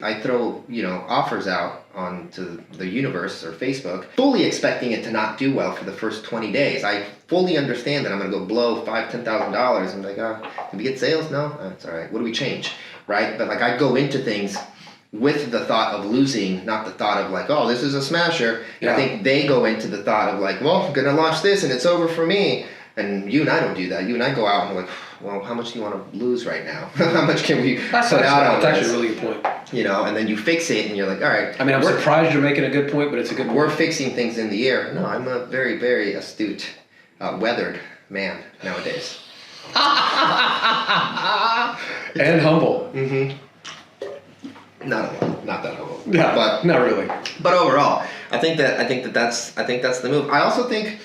I throw, offers out onto the universe or Facebook, fully expecting it to not do well for the first 20 days. I fully understand that I'm going to go blow $5,000-$10,000. I'm like, did we get sales? No, that's all right. What do we change, right? But like I go into things with the thought of losing, not the thought of like, oh, this is a smasher. Yeah. I think they go into the thought of like, well, I'm going to launch this and it's over for me. And you and I don't do that. You and I go out and we're like, well, how much do you want to lose right now? How much can we put out on this? That's actually a really good point. And then you fix it and you're like, all right. I mean, I'm surprised you're making a good point, but it's a good point. We're fixing things in the air. No, I'm a very, very astute, weathered man nowadays. And humble. Mm-hmm. Not that humble. Yeah, but not really. But overall, I think that's the move. I also think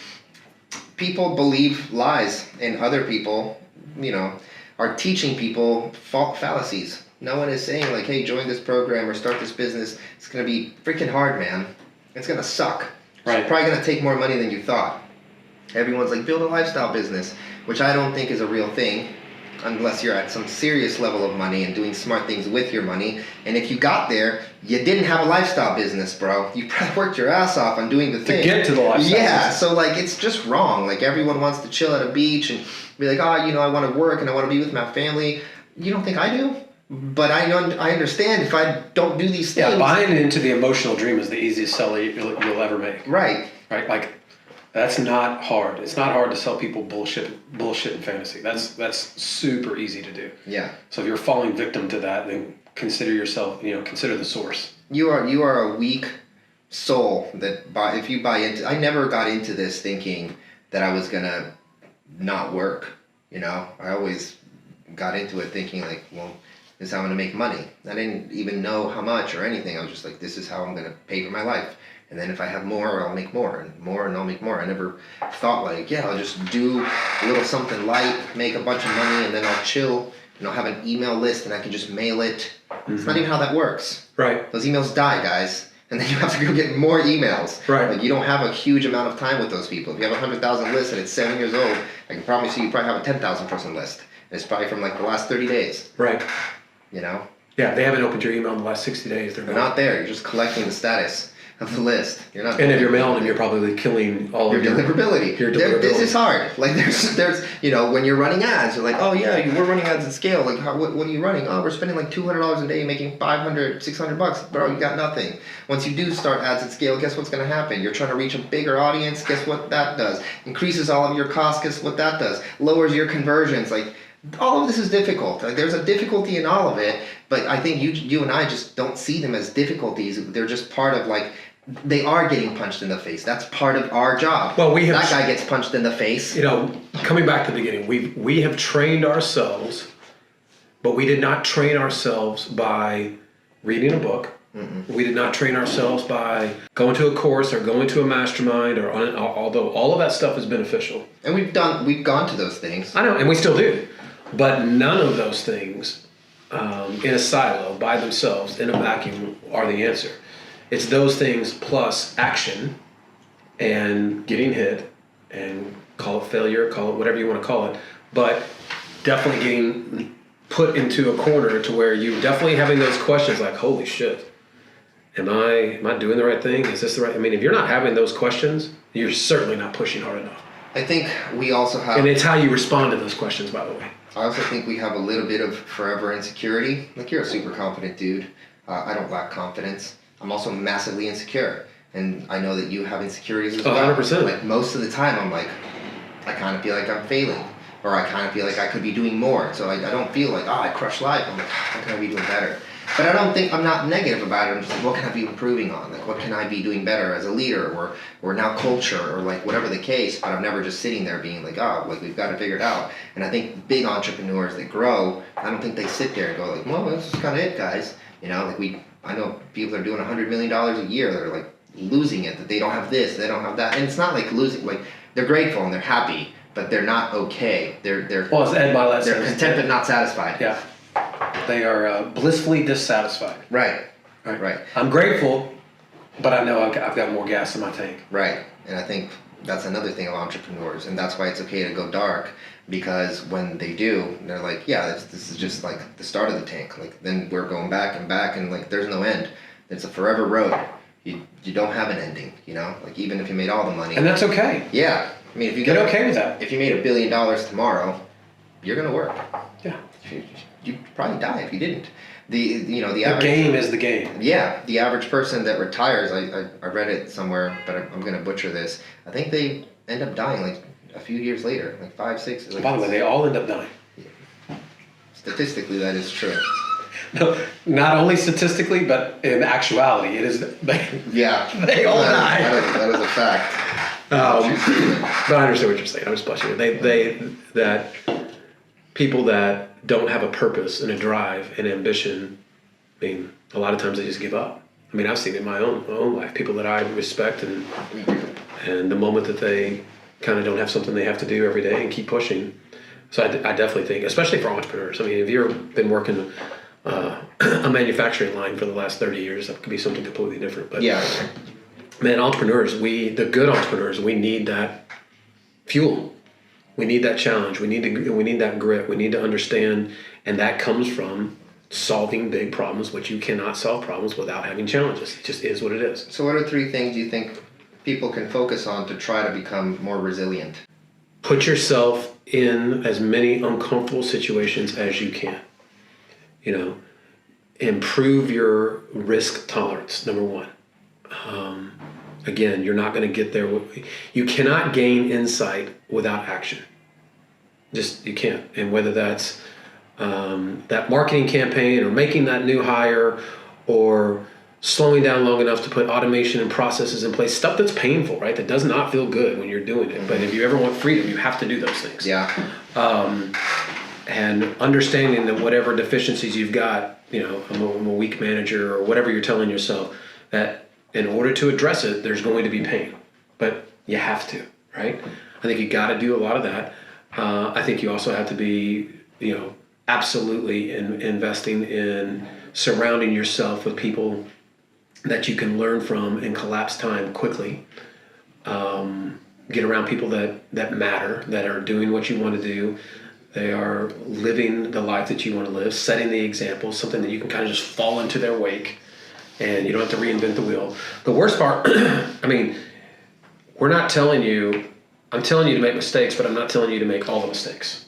people believe lies, and other people, are teaching people fallacies. No one is saying like, hey, join this program or start this business. It's going to be freaking hard, man. It's going to suck. Right. It's probably going to take more money than you thought. Everyone's like, build a lifestyle business, which I don't think is a real thing unless you're at some serious level of money and doing smart things with your money. And if you got there, you didn't have a lifestyle business, bro. You probably worked your ass off on doing the thing. To get to the lifestyle business. So like it's just wrong. Like everyone wants to chill at a beach and be like, I want to work and I want to be with my family. You don't think I do? But I understand if I don't do these things. Yeah, buying into the emotional dream is the easiest sell you'll ever make. Right. Right. Like that's not hard. It's not hard to sell people bullshit and fantasy. That's super easy to do. Yeah. So if you're falling victim to that, then consider yourself, consider the source. You are a weak soul if you buy into. I never got into this thinking that I was gonna not work. I always got into it thinking like, well, this is how I'm gonna make money. I didn't even know how much or anything. I was just like, this is how I'm gonna pay for my life. And then if I have more, I'll make more, and I'll make more. I never thought like, I'll just do a little something light, make a bunch of money, and then I'll chill, and I'll have an email list, and I can just mail it. Mm-hmm. It's not even how that works. Right. Those emails die, guys, and then you have to go get more emails. Right. Like you don't have a huge amount of time with those people. If you have 100,000 lists and it's 7 years old, I can promise you probably have a 10,000 person list. And it's probably from like the last 30 days. Right. Yeah, they haven't opened your email in the last 60 days. They're not there. You're just collecting the status of the list. You're not. And if you're mailing them, you're probably killing all of your deliverability. This is hard. Like there's when you're running ads, you're like, oh yeah, we're running ads at scale. Like what are you running? Oh, we're spending like $200 a day, making $500, $600. Bro, you got nothing. Once you do start ads at scale, guess what's going to happen? You're trying to reach a bigger audience. Guess what that does? Increases all of your costs. Guess what that does? Lowers your conversions. Like all of this is difficult. Like, there's a difficulty in all of it, but I think you and I just don't see them as difficulties. They're just part of like. They are getting punched in the face. That's part of our job. Well, that guy gets punched in the face. Coming back to the beginning, we have trained ourselves, but we did not train ourselves by reading a book. Mm-mm. We did not train ourselves by going to a course or going to a mastermind, although all of that stuff is beneficial. And we've gone to those things. I know, and we still do. But none of those things in a silo by themselves in a vacuum are the answer. It's those things plus action and getting hit and call it failure, call it whatever you want to call it, but definitely getting put into a corner to where you definitely having those questions like, holy shit, am I doing the right thing? Is this the right? I mean, if you're not having those questions, you're certainly not pushing hard enough. I think we also have... And it's how you respond to those questions, by the way. I also think we have a little bit of forever insecurity. Like, you're a super confident dude. I don't lack confidence. I'm also massively insecure, and I know that you have insecurities as well. 100%. Like most of the time, I'm like, I kind of feel like I'm failing, or I kind of feel like I could be doing more. So I don't feel like, I crushed life. I'm like, how can I be doing better? But I'm not negative about it. I'm just like, what can I be improving on? Like, what can I be doing better as a leader, or now culture, or like whatever the case. But I'm never just sitting there being like, we've got to figure it out. And I think big entrepreneurs that grow, I don't think they sit there and go like, well, this is kind of it, guys. I know people that are doing $100 million a year that are like losing it, that they don't have this, they don't have that. And it's not like losing, like they're grateful and they're happy, but they're not okay. They're as Ed Milet they're content but not satisfied. Yeah. They are blissfully dissatisfied. Right. I'm grateful, but I know I've got more gas in my tank. Right. And I think That's another thing of entrepreneurs, and that's why it's okay to go dark, because when they do, they're like, yeah, this is just like the start of the tank. Like then we're going back and back, and like there's no end. It's a forever road. You don't have an ending, you know. Like even if you made all the money, And that's okay. yeah. I mean, if you Get okay with that. if you made $1 billion tomorrow, you're gonna work. Yeah. You'd probably die if you didn't. The The average game is the game. yeah, the average person that retires, I read it somewhere, but I'm gonna butcher this. I think they end up dying like a few years later, like 5, 6. Like, By the way, they all end up dying. statistically, that is true. No, not only statistically, but in actuality, it is. Yeah, They all die. That is a fact. But I understand what you're saying. I'm just blushing. That people that don't have a purpose and a drive and ambition, I mean, a lot of times they just give up. I mean, I've seen it in my own life. People that I respect, and the moment that they kind of don't have something they have to do every day and keep pushing. So I definitely think, especially for entrepreneurs. I mean, if you've been working a manufacturing line for the last 30 years, that could be something completely different. But Yeah, man, entrepreneurs, the good entrepreneurs, we need that fuel. We need that challenge. We need that grit. We need to understand, and that comes from solving big problems, which you cannot solve problems without having challenges. It just is what it is. so what are 3 things you think people can focus on to try to become more resilient? Put yourself in as many uncomfortable situations as you can. You know, improve your risk tolerance, number 1. Again, you're not going to get there. You cannot gain insight without action. Just, you can't. And whether that's that marketing campaign or making that new hire or slowing down long enough to put automation and processes in place, stuff that's painful, right? That does not feel good when you're doing it. But if you ever want freedom, you have to do those things. Yeah, And understanding that whatever deficiencies you've got, you know, I'm a weak manager or whatever you're telling yourself, that in order to address it, there's going to be pain, but you have to, right? I think you got to do a lot of that. I think you also have to be, you know, absolutely investing in surrounding yourself with people that you can learn from and collapse time quickly. Get around people that matter, that are doing what you want to do. They are living the life that you want to live, setting the example, something that you can kind of just fall into their wake, and you don't have to reinvent the wheel. The worst part, I mean, I'm telling you to make mistakes, but I'm not telling you to make all the mistakes.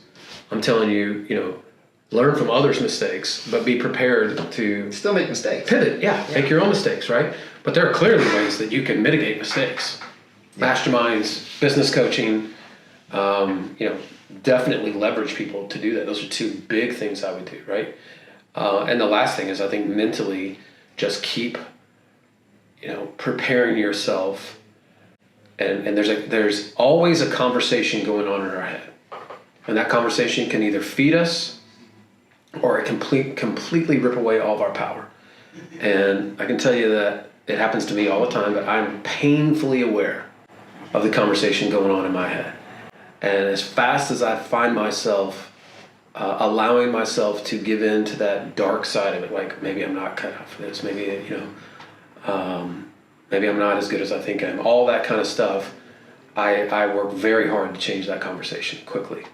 I'm telling you, you know, learn from others' mistakes, but be prepared to still make mistakes. pivot. Yeah, make your own mistakes, right? But there are clearly ways that you can mitigate mistakes. Masterminds, business coaching, you know, definitely leverage people to do that. Those are 2 big things I would do, right? And the last thing is, I think mentally, just keep, you know, preparing yourself. And there's always a conversation going on in our head, and that conversation can either feed us or it completely rip away all of our power. And I can tell you that it happens to me all the time, but I'm painfully aware of the conversation going on in my head. And as fast as I find myself allowing myself to give in to that dark side of it, like maybe I'm not cut out for this, maybe, you know, maybe I'm not as good as I think I am, all that kind of stuff, I work very hard to change that conversation quickly.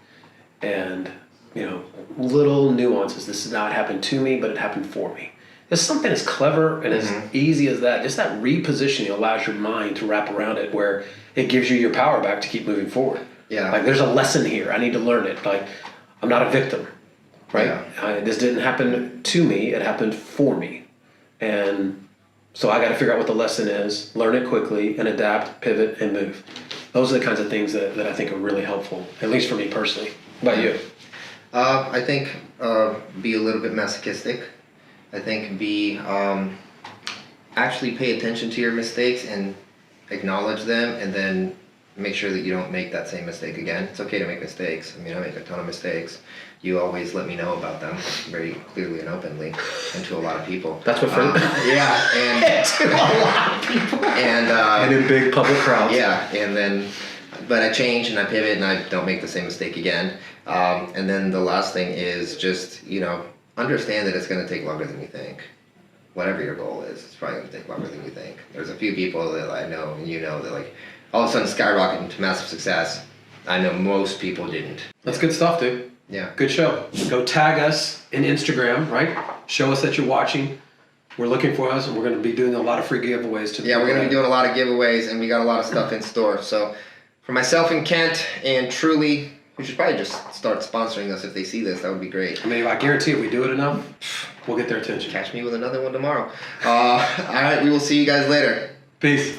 And, you know, little nuances. This did not happen to me, but it happened for me. There's something as clever and as easy as that. Just that repositioning allows your mind to wrap around it, where it gives you your power back to keep moving forward. Yeah. Like, there's a lesson here. I need to learn it. Like, I'm not a victim, right? Yeah. This didn't happen to me. It happened for me. And so I got to figure out what the lesson is, learn it quickly, and adapt, pivot, and move. Those are the kinds of things that I think are really helpful, at least for me personally. What about you? I think be a little bit masochistic. I think actually pay attention to your mistakes and acknowledge them, and then make sure that you don't make that same mistake again. It's okay to make mistakes. I mean, I make a ton of mistakes. You always let me know about them very clearly and openly, and to a lot of people. That's what friends. Yeah, and To a lot of people. and in big public crowds. yeah, and then, but I change and I pivot and I don't make the same mistake again. And then the last thing is just, you know, understand that it's going to take longer than you think. Whatever your goal is, it's probably going to take longer than you think. There's a few people that I know and you know that, like, all of a sudden skyrocketed into massive success. I know most people didn't. That's good stuff, dude. Yeah. Good show. Go tag us in Instagram, right? Show us that you're watching. We're looking for us, and we're going to be doing a lot of free giveaways to the Yeah, we're people going to be that- doing a lot of giveaways, and we got a lot of stuff in store. So for myself and Kent and Truly, we should probably just start sponsoring us if they see this. That would be great. I mean, I guarantee if we do it enough, we'll get their attention. Catch me with another one tomorrow. All right, we will see you guys later. Peace.